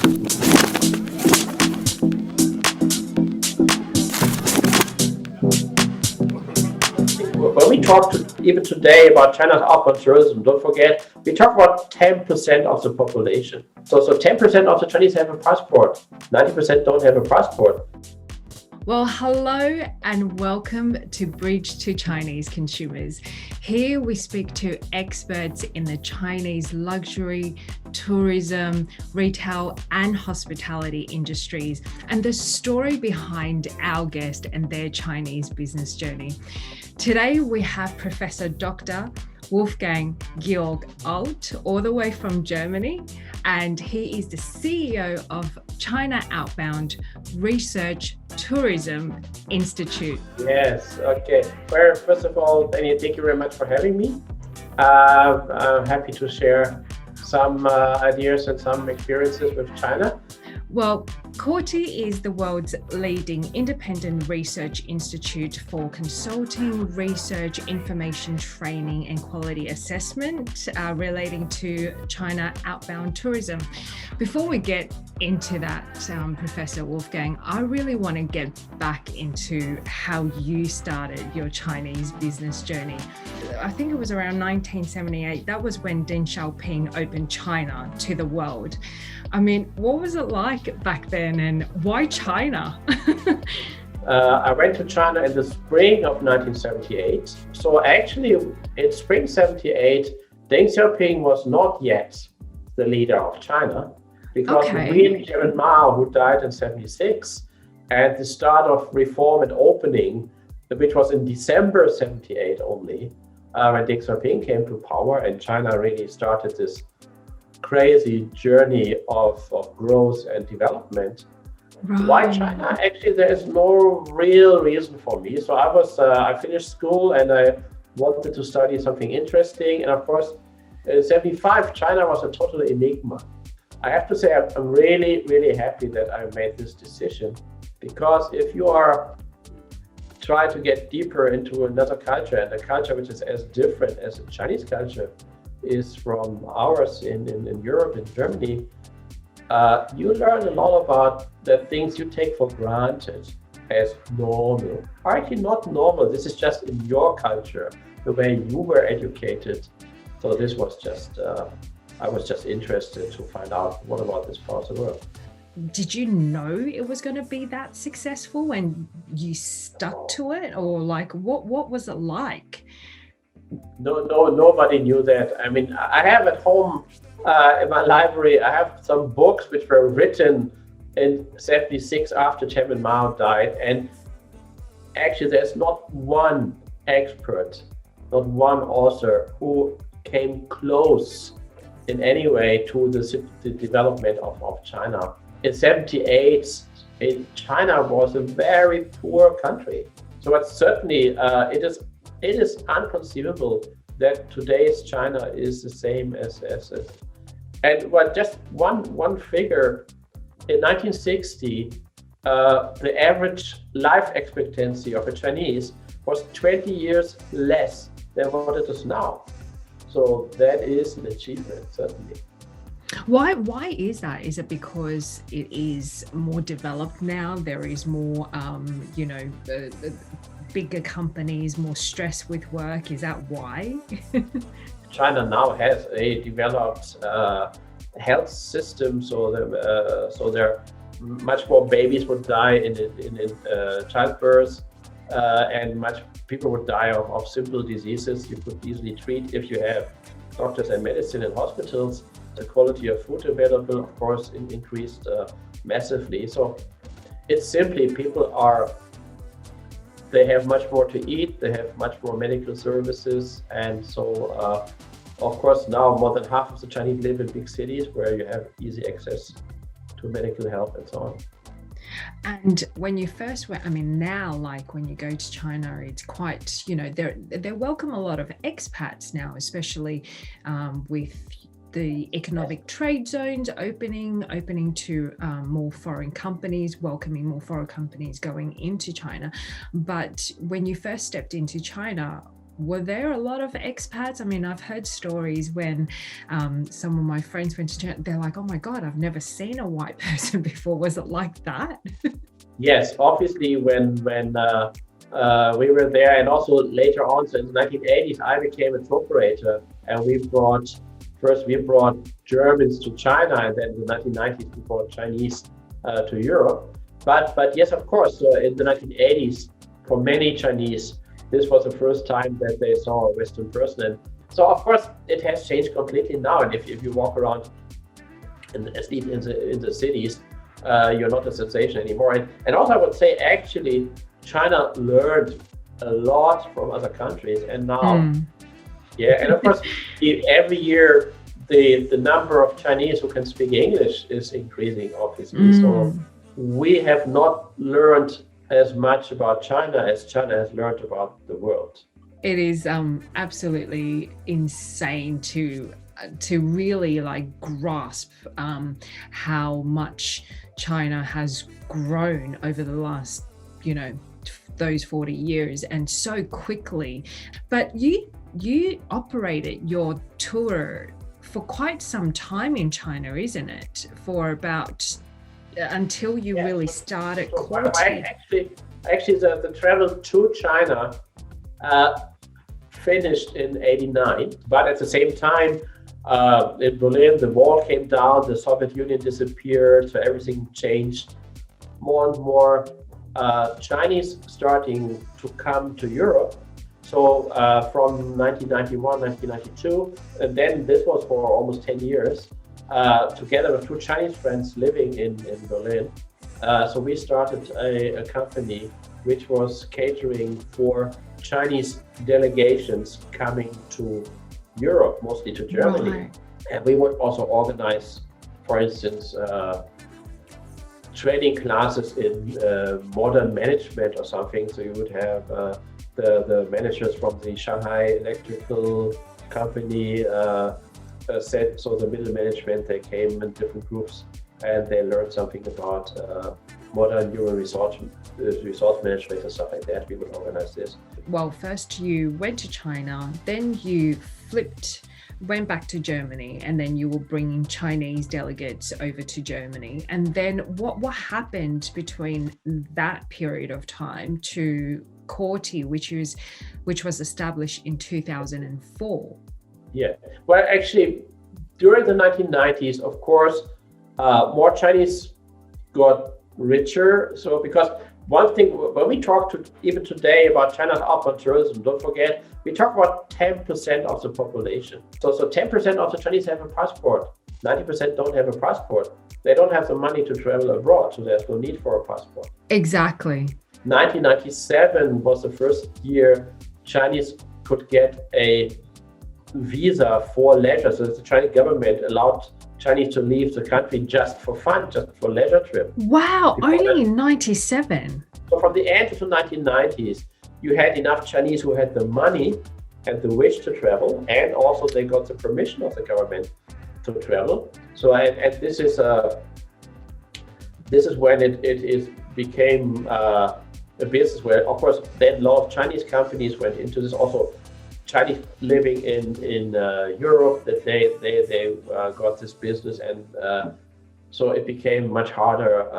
When we talk even today about China's outbound tourism, don't forget, we talk about 10% of the population. So 10% of the Chinese have a passport, 90% don't have a passport. Well, hello and welcome to Bridge to Chinese Consumers. Here we speak to experts in the Chinese luxury, tourism, retail and hospitality industries and the story behind our guest and their Chinese business journey. Today we have Professor Dr. Wolfgang Georg Arlt, all the way from Germany, and he is the CEO of China Outbound Tourism Institute. Yes, okay. Well, first of all, Daniel, thank you very much for having me. I'm happy to share some ideas and some experiences with China. Well, COTRI is the world's leading independent research institute for consulting, research, information training and quality assessment relating to China outbound tourism. Before we get into that, Professor Wolfgang, I really want to get back into how you started your Chinese business journey. I think it was around 1978. That was when Deng Xiaoping opened China to the world. I mean, what was it like back then and why China? I went to China in the spring of 1978. So actually in spring 78, Deng Xiaoping was not yet the leader of China because between Chairman Mao, who died in 76, and the start of reform and opening, which was in December 78 only, when Deng Xiaoping came to power and China really started this crazy journey of growth and development. Right. Why China? Actually, there is no real reason for me. So I finished school and I wanted to study something interesting. And of course, in 75, China was a total enigma. I have to say, I'm really, really happy that I made this decision, because if you are trying to get deeper into another culture, and a culture which is as different as the Chinese culture is from ours in Europe, in Germany, you learn a lot about the things you take for granted as normal. Are actually not normal. This is just in your culture, the way you were educated. So this was just, I was just interested to find out what about this part of the world. Did you know it was going to be that successful and you stuck to it, or like what was it like? No, nobody knew that. I mean, I have at home in my library, I have some books which were written in 76 after Chairman Mao died. And actually, there's not one expert, not one author who came close in any way to the development of China. In 78, China was a very poor country. So it's certainly, it is inconceivable that today's China is the same as and what just one figure, in 1960, the average life expectancy of a Chinese was 20 years less than what it is now. So that is an achievement, certainly. Why is that? Is it because it is more developed now? There is more, bigger companies, more stress with work. Is that why? China now has a developed health system, so there much more babies would die in childbirth, and much people would die of simple diseases you could easily treat if you have doctors and medicine in hospitals. The quality of food available, of course, increased massively. So it's simply they have much more to eat, they have much more medical services, and so of course now more than half of the Chinese live in big cities where you have easy access to medical help and so on. And when you first went, I mean, now, like when you go to China, it's quite, they welcome a lot of expats now, especially with the economic trade zones opening to more foreign companies, welcoming more foreign companies going into China. But when you first stepped into China, Were there a lot of expats? I mean, I've heard stories when some of my friends went to China, they're like, oh my God, I've never seen a white person before. Was it like that? Yes, obviously when we were there, and also later on, so in the 1980s, I became a tour operator, and we brought Germans to China, and then in the 1990s we brought Chinese to Europe. But yes, of course, in the 1980s, for many Chinese, this was the first time that they saw a Western person. And so, of course, it has changed completely now. And if you walk around, in the cities, you're not a sensation anymore. And also, I would say, actually, China learned a lot from other countries. And now, yeah, and of course, every year, the number of Chinese who can speak English is increasing, obviously. So we have not learned as much about China as China has learned about the world. It is absolutely insane to really like grasp how much China has grown over the last, those 40 years, and so quickly. But you operated your tour for quite some time in China, isn't it? For about until you really started COTRI. Actually, the travel to China finished in '89, but at the same time, in Berlin, the wall came down, the Soviet Union disappeared, so everything changed. More and more Chinese starting to come to Europe. So from 1991, 1992, and then this was for almost 10 years. Together with two Chinese friends living in Berlin. So we started a company which was catering for Chinese delegations coming to Europe, mostly to Germany. Right. And we would also organize, for instance, training classes in modern management or something. So you would have the managers from the Shanghai electrical company, so the middle management, they came in different groups and they learned something about modern human resource management and stuff like that. We would organize this. Well, first you went to China, then you went back to Germany, and then you were bringing Chinese delegates over to Germany. And then what happened between that period of time to COTRI, which was established in 2004? Yeah, well, actually, during the 1990s, of course, more Chinese got richer. So, because one thing, when we talk to even today about China's outbound tourism, don't forget, we talk about 10% of the population. So 10% of the Chinese have a passport. 90% don't have a passport. They don't have the money to travel abroad, so there's no need for a passport. Exactly. 1997 was the first year Chinese could get a visa for leisure. So the Chinese government allowed Chinese to leave the country just for fun, just for leisure trip. Wow, only in 97. So from the end of the 1990s, you had enough Chinese who had the money and the wish to travel, and also they got the permission of the government to travel. So and this is when it became a business where, of course, then a lot of Chinese companies went into this. Also, Chinese living in Europe, that they got this business, and so it became much harder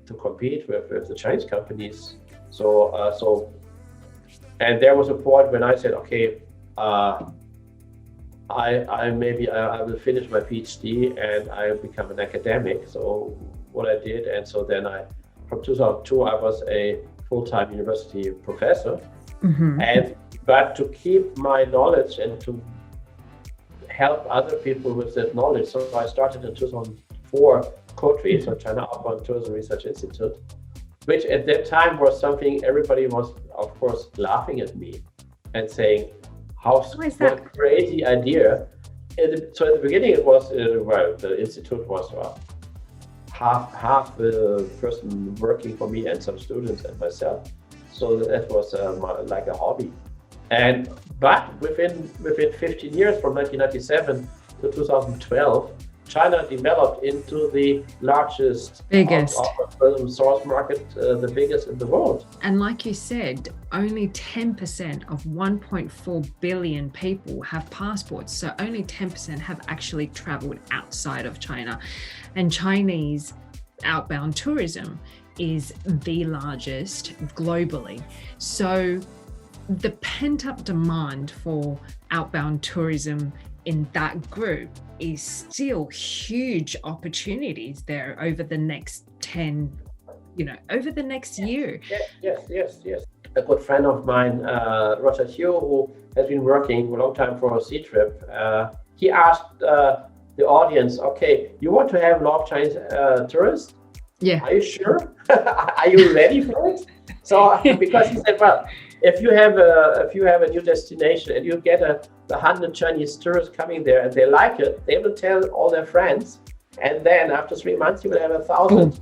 to compete with the Chinese companies. So and there was a point when I said, okay, I will finish my PhD and I'll become an academic. So what I did, and so then from 2002 I was a full-time university professor. Mm-hmm. But to keep my knowledge and to help other people with that knowledge, so I started in 2004 COTRI, so China Outbound Tourism Research Institute, which at that time was something everybody was, of course, laughing at me and saying, what a crazy idea. So at the beginning it was, the institute was half the person working for me and some students and myself. So that was like a hobby. But within 15 years, from 1997 to 2012, China developed into the largest Biggest. tourism source market, the biggest in the world. And like you said, only 10% of 1.4 billion people have passports. So only 10% have actually traveled outside of China. And Chinese outbound tourism is the largest globally. So the pent-up demand for outbound tourism in that group is still huge opportunities there over the next 10, over the next year. Yes. A good friend of mine, Roger Hugh, who has been working a long time for a sea trip, he asked the audience, okay, you want to have a lot of Chinese tourists? Yeah. Are you sure? Are you ready for it? So because he said, well, if you have a new destination and you get 100 Chinese tourists coming there and they like it, they will tell all their friends, and then after 3 months you will have 1,000,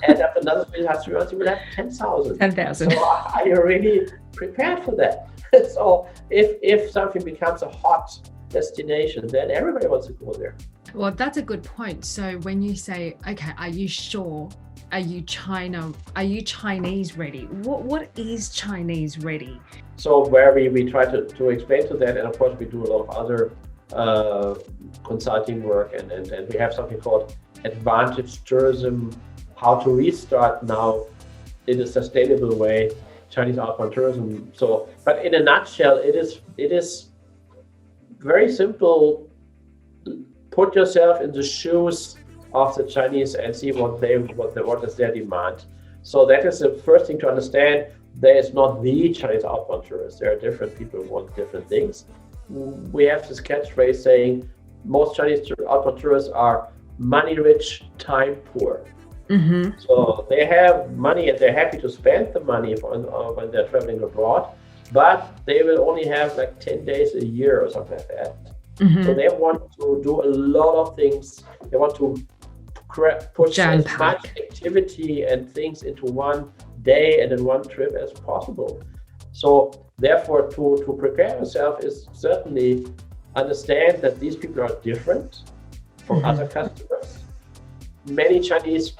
and after another 3 months you will have 10,000. 10,000. So are you really prepared for that? So if something becomes a hot destination, then everybody wants to go there. Well, that's a good point. So when you say, okay, are you sure? Are you Chinese ready? What is Chinese ready? So where we try to explain to that, and of course we do a lot of other consulting work, and we have something called advantage tourism, how to restart now in a sustainable way Chinese outbound tourism. So, but in a nutshell, it is very simple. Put yourself in the shoes of the Chinese and see what is their demand. So that is the first thing to understand. There is not the Chinese outbound tourist. There are different people who want different things. We have this catchphrase saying most Chinese outbound tourists are money rich, time poor. Mm-hmm. So they have money and they're happy to spend the money when they're traveling abroad, but they will only have like 10 days a year or something like that. Mm-hmm. So they want to do a lot of things. They want to push as much activity and things into one day and in one trip as possible. So therefore, to prepare yourself is certainly understand that these people are different from other customers. Many Chinese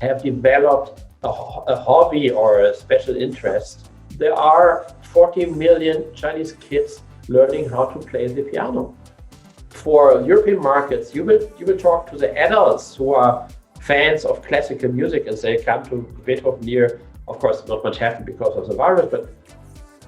have developed a hobby or a special interest. There are 40 million Chinese kids learning how to play the piano. For European markets, you will talk to the adults who are fans of classical music and say, come to Beethoven near. Of course, not much happened because of the virus, but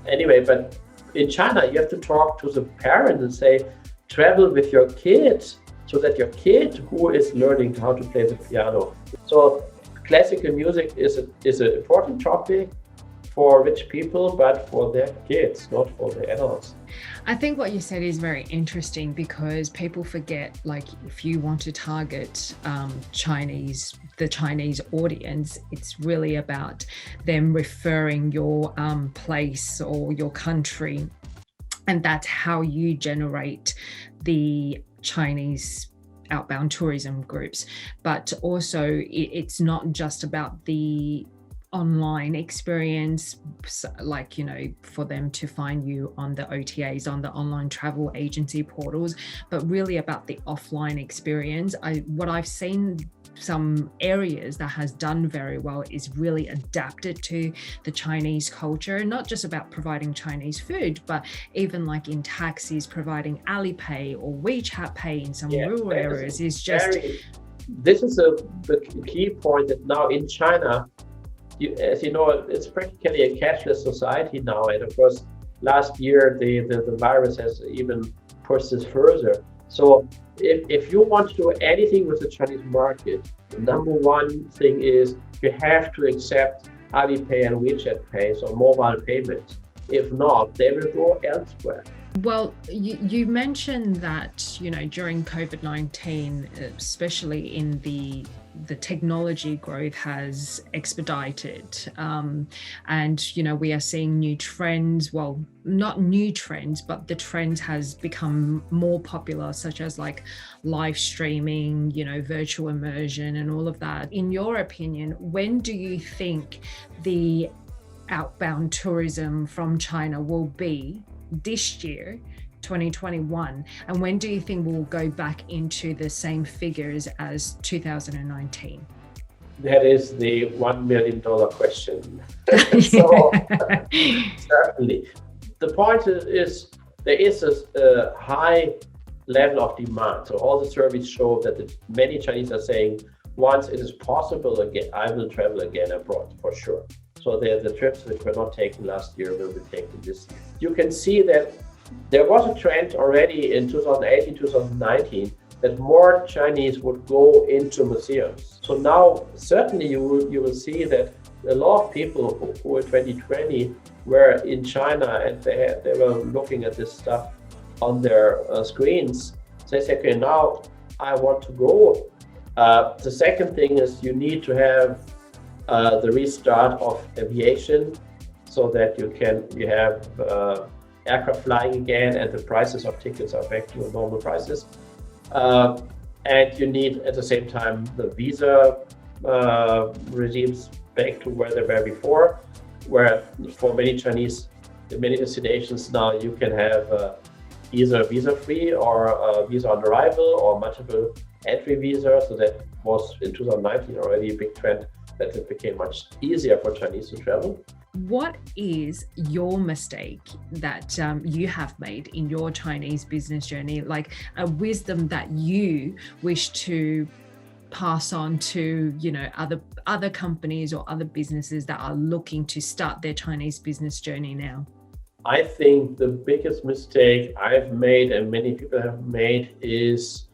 anyway, but in China, you have to talk to the parents and say, travel with your kids so that your kid who is learning how to play the piano. So classical music is an important topic for rich people, but for their kids, not for the adults. I think what you said is very interesting because people forget, like, if you want to target the Chinese audience, it's really about them referring your place or your country, and that's how you generate the Chinese outbound tourism groups. But also, it's not just about the online experience, like, for them to find you on the OTAs, on the online travel agency portals, but really about the offline experience. What I've seen some areas that has done very well is really adapted to the Chinese culture, not just about providing Chinese food, but even like in taxis, providing Alipay or WeChat Pay in some rural areas is just... This is the key point that now in China, as you know, it's practically a cashless society now, and of course, last year the virus has even pushed this further. So, if you want to do anything with the Chinese market, the number one thing is you have to accept Alipay and WeChat Pay, so mobile payments. If not, they will go elsewhere. Well, you mentioned that, during COVID-19, especially in the technology growth has expedited, and we are seeing new trends, well, not new trends, but the trends has become more popular, such as like live streaming, virtual immersion and all of that. In your opinion, when do you think the outbound tourism from China will be this year 2021? And when do you think we'll go back into the same figures as 2019? That is the $1 million question. So, certainly. The point is there is a high level of demand. So all the surveys show that many Chinese are saying, once it is possible again, I will travel again abroad for sure. So the trips which were not taken last year will be taken this year. You can see that there was a trend already in 2018, 2019, that more Chinese would go into museums. So now certainly you will see that a lot of people who in 2020 were in China and they were looking at this stuff on their screens. So they say, okay, now I want to go. The second thing is you need to have the restart of aviation so that you have aircraft flying again and the prices of tickets are back to normal prices. And you need at the same time the visa regimes back to where they were before, where for many Chinese, in many destinations now you can have either visa-free or visa on arrival or multiple entry visa. So that was in 2019 already a big trend that it became much easier for Chinese to travel. What is your mistake that you have made in your Chinese business journey, like a wisdom that you wish to pass on to, other companies or other businesses that are looking to start their Chinese business journey now? I think the biggest mistake I've made and many people have made is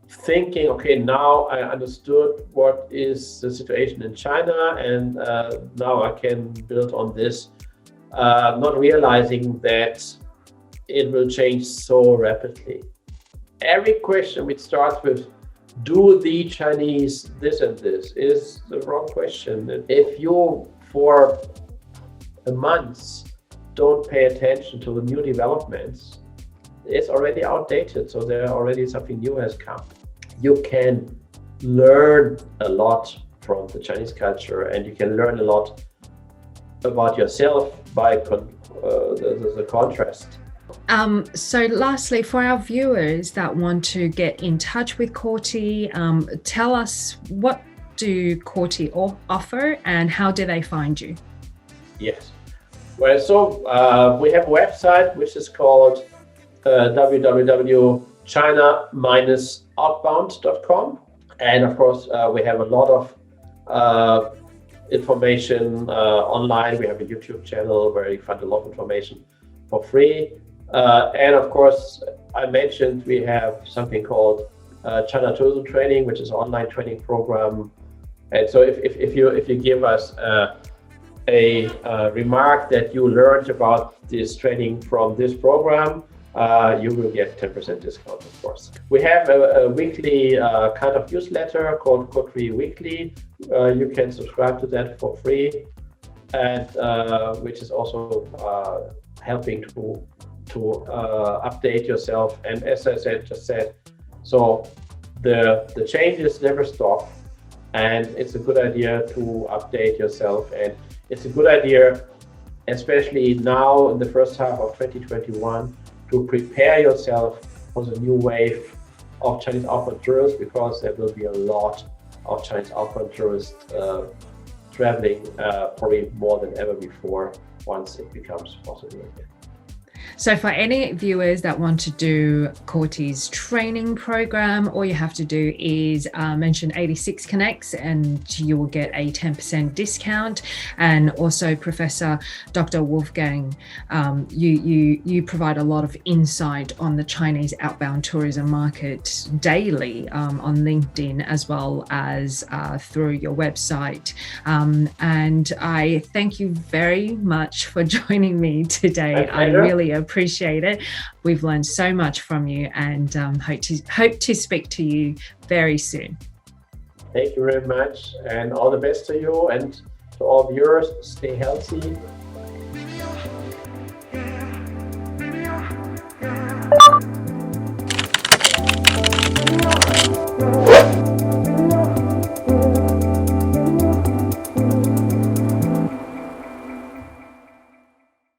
thinking, okay, now I understood what is the situation in China and now I can build on this, not realizing that it will change so rapidly. Every question which starts with, do the Chinese this and this, is the wrong question. If you for a month don't pay attention to the new developments, it's already outdated, so there already something new has come. You can learn a lot from the Chinese culture and you can learn a lot about yourself by the contrast. So lastly, for our viewers that want to get in touch with COTRI, tell us, what do COTRI offer and how do they find you? Yes. Well, so we have a website which is called www.china-outbound.com. And of course, we have a lot of information online. We have a YouTube channel where you find a lot of information for free. And of course, I mentioned we have something called China Tourism Training, which is an online training program. And so if you give us a remark that you learned about this training from this program, you will get 10% discount, of course. We have a weekly kind of newsletter called COTRI Weekly. You can subscribe to that for free, and which is also helping to update yourself. And as I just said, so the changes never stop, and it's a good idea to update yourself. And it's a good idea, especially now in the first half of 2021, to prepare yourself for the new wave of Chinese outbound tourists, because there will be a lot of Chinese outbound tourists traveling, probably more than ever before, once it becomes possible again. So for any viewers that want to do COTRI's training program, all you have to do is mention 86 Connects and you will get a 10% discount. And also Professor Dr. Wolfgang, you provide a lot of insight on the Chinese outbound tourism market daily on LinkedIn, as well as through your website. And I thank you very much for joining me today. I really appreciate it. We've learned so much from you, and hope to speak to you very soon. Thank you very much, and all the best to you and to all viewers. Stay healthy.